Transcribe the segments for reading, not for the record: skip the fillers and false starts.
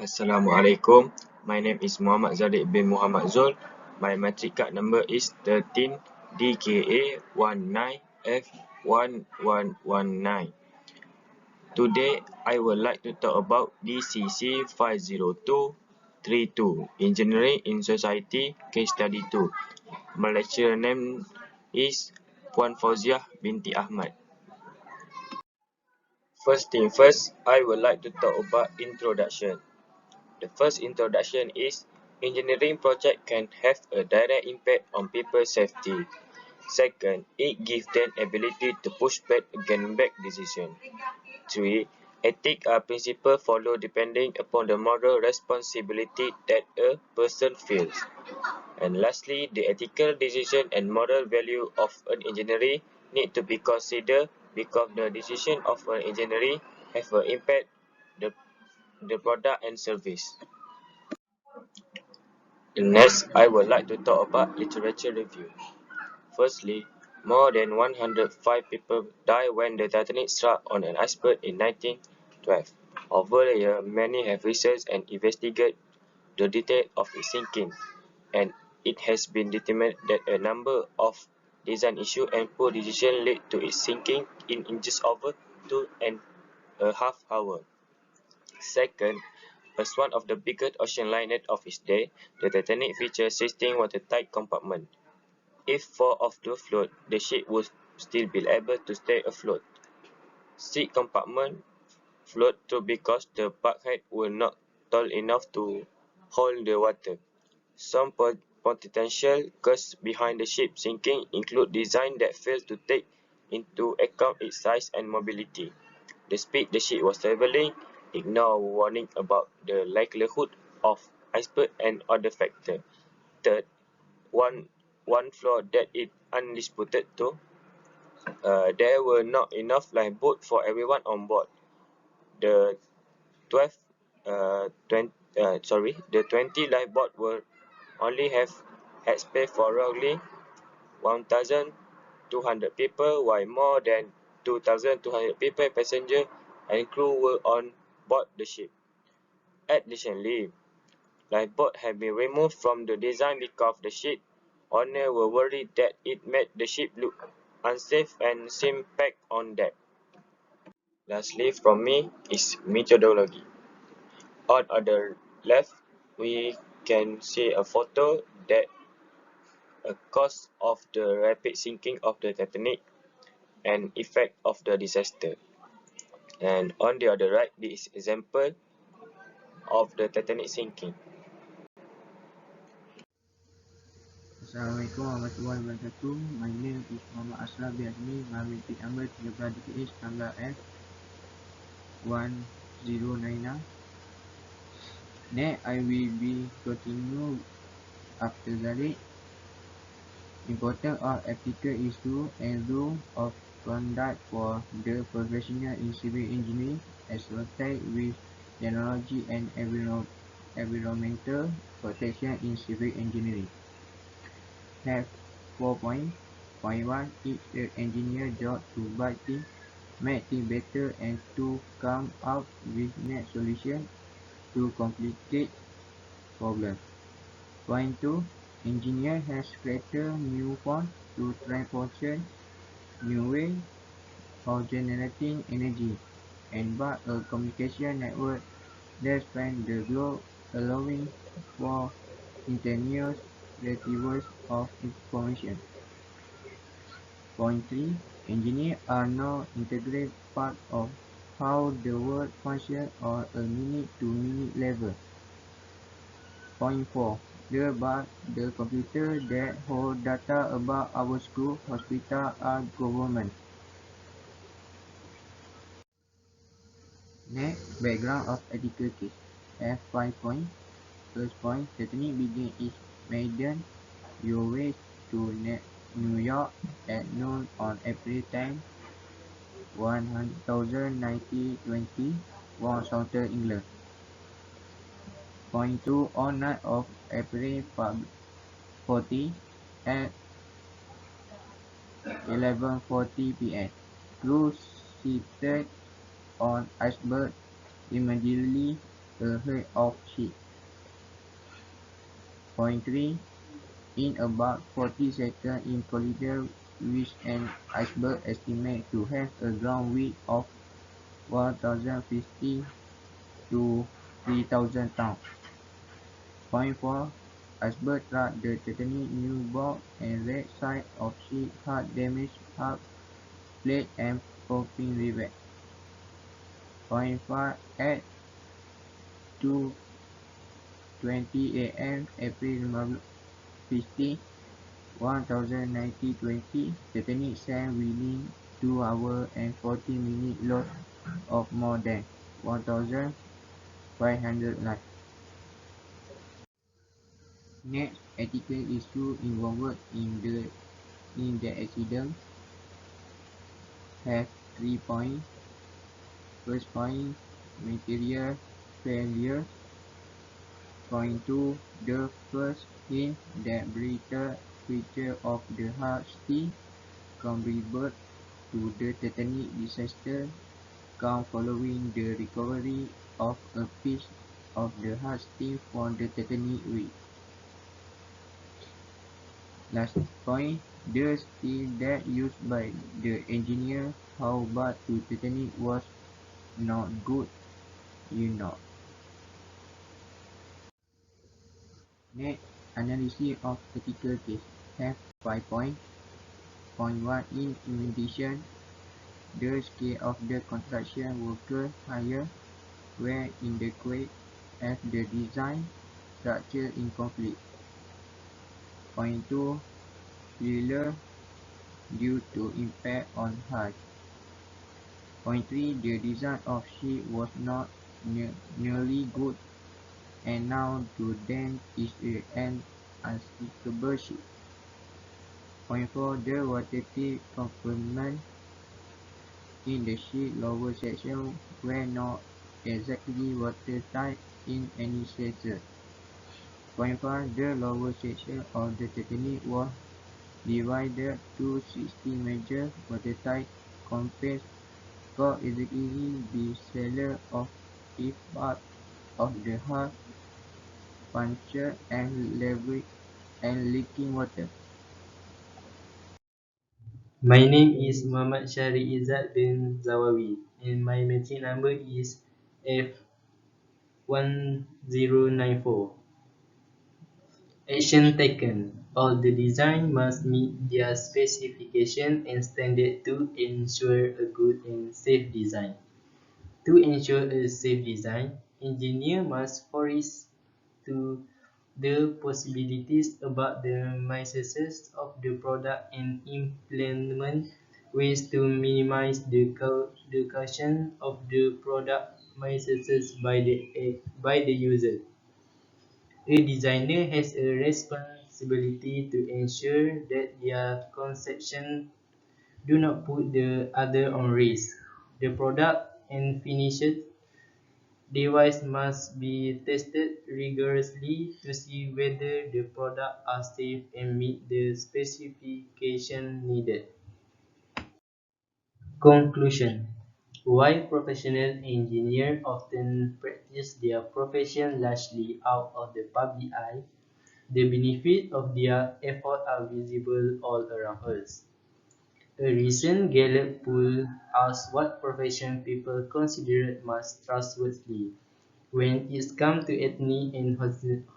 Assalamualaikum. My name is Muhammad Zareet bin Muhammad Zul. My matric card number is 13 DKA 19F1119. Today, I would like to talk about DCC 50232, Engineering in Society, Case Study 2. My lecturer name is Puan Fauziah binti Ahmad. First thing first, I would like to talk about introduction. The first introduction is engineering project can have a direct impact on people's safety. Second, it gives them ability to push back against bad decisions. 3. Ethics are principles followed depending upon the moral responsibility that a person feels. And lastly, the ethical decision and moral value of an engineering need to be considered because the decision of an engineering have an impact the product and service. Next, I would like to talk about literature review. Firstly, more than 105 people died when the Titanic struck on an iceberg in 1912. Over the years, many have researched and investigated the details of its sinking, and it has been determined that a number of design issues and poor decisions led to its sinking in just over 2.5 hours. Second, as one of the biggest ocean liners of its day, the Titanic featured 16 watertight compartments. If 4 of those float, the ship would still be able to stay afloat. 6 compartments float too because the bulkhead were not tall enough to hold the water. Some potential causes behind the ship sinking include design that failed to take into account its size and mobility, the speed the ship was traveling, ignore warning about the likelihood of iceberg and other factors. Third, one flaw that is undisputed too. There were not enough lifeboats for everyone on board. The 12, the 20 lifeboats were only had space for roughly 1,200 people, while more than 2,200 people, passengers, and crew were on board the ship. Additionally, lifeboats have been removed from the design because the ship owners were worried that it made the ship look unsafe and seemed packed on deck. Lastly, from me is methodology. On the left, we can see a photo that a cause of the rapid sinking of the Titanic and effect of the disaster. And on the other right, this example of the Titanic sinking. Assalamualaikum warahmatullahi wabarakatuh. My name is Muhammad Asyraaf bin Azmi. My matric number 13 DKH tanggal F1099. Next, I will be continue after Zareet. Important of ethical issue and rule of conduct for the professional in civil engineering associated with technology and environmental protection in civil engineering. Have 4 points. Point 1. It's the engineer's job to make things better and to come up with net solution to complicated problems. Point 2. Engineer has created new forms to transportation, new way of generating energy, and build a communication network that spans the globe, allowing for instantaneous retrieval of information. Point 3. Engineers are now integral part of how the world functions on a minute-to-minute level. Point 4. The computers that hold data about our school, hospital, or government. Next, background of ethical case. F5 points. First point, Titanic began its maiden voyage to New York at noon on April 10, 1920, from southern England. Point 2. On night of April 40 at 11:40 p.m. Crew seated on iceberg immediately ahead of sheet. Point 3. In about 40 seconds in collider with an iceberg estimated to have a ground width of 1050 to 3000 tons. Point 4. Iceberg struck the Titanic new board and right side of ship had damaged hub plate and propping rivet. Point 5. At 2:20 a.m. April 15, 1090-20, Titanic sank within 2 hours and 40 minutes, loss of more than 1,500 lives. Next ethical issue involved in the accident have 3 points. First point, material failure. Point 2, the first hint that brittle feature of the hard steel contributed to the Titanic disaster come following the recovery of a piece of the hard steel from the Titanic wreck. Last point, the steel that used by the engineer how bad to Titanic was not good enough. Next, analysis of critical case have 5 points. Point 1, in implementation, the scale of the construction worker higher where inadequate as the design structure in conflict. Point 2, failure due to impact on height. Point 3, the design of ship was not nearly good and now to them is an unsinkable ship. Point 4, the watertight compartment in the ship lower section were not exactly watertight in any sense. Point 5, the lower section of the Titanic was divided to 16 major watertight compartments could easily be sealed off if part of the hull punctured and leaking water. My name is Muhammad Syari Izzat bin Zawawi and my meeting number is F1094. Action taken. All the design must meet their specification and standard to ensure a good and safe design. To ensure a safe design, engineer must foresee to the possibilities about the misses of the product and implement ways to minimize the caution of the product misses by the user. A designer has a responsibility to ensure that their conception do not put the other on risk. The product and finished device must be tested rigorously to see whether the product are safe and meet the specification needed. Conclusion. While professional engineers often practice their profession largely out of the public eye, the benefits of their effort are visible all around us. A recent Gallup poll asked what profession people considered most trustworthy. When it's come to ethnic and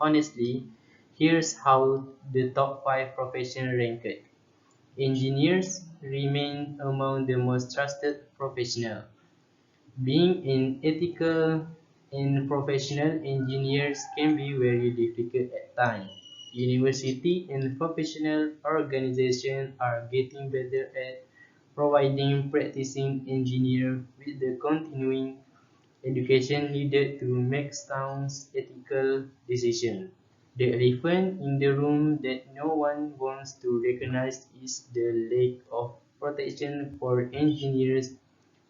honestly, here's how the top 5 professions ranked. Engineers remain among the most trusted professionals. Being an ethical and professional engineers can be very difficult at times. University and professional organizations are getting better at providing practicing engineers with the continuing education needed to make sound ethical decisions. The elephant in the room that no one wants to recognize is the lack of protection for engineers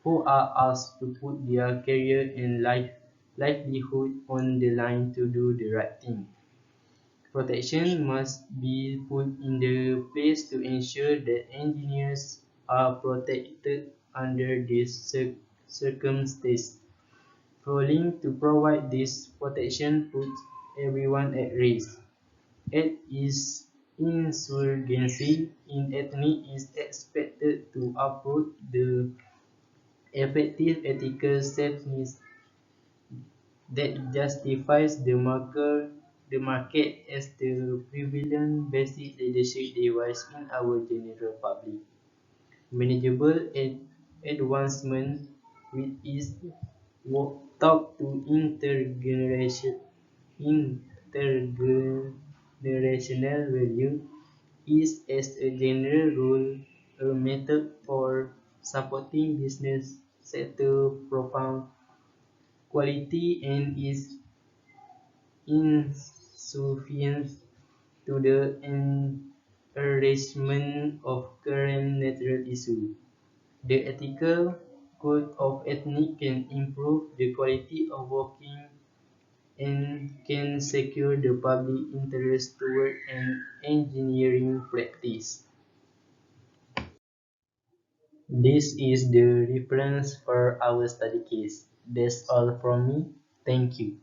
who are asked to put their career and livelihood on the line to do the right thing. Protection must be put in the place to ensure that engineers are protected under these circumstances. Failing to provide this protection puts everyone at risk. It is insurgency in ethnic is expected to uphold the effective ethical safety that justifies the market as the prevalent basic leadership device in our general public. Manageable advancement which is taught to intergenerational value is as a general rule a method for supporting business sector profound quality and is insufficient to the enrichment of current natural issues. The ethical code of ethics can improve the quality of working and can secure the public interest toward an engineering practice. This is the reference for our study case. That's all from me. Thank you.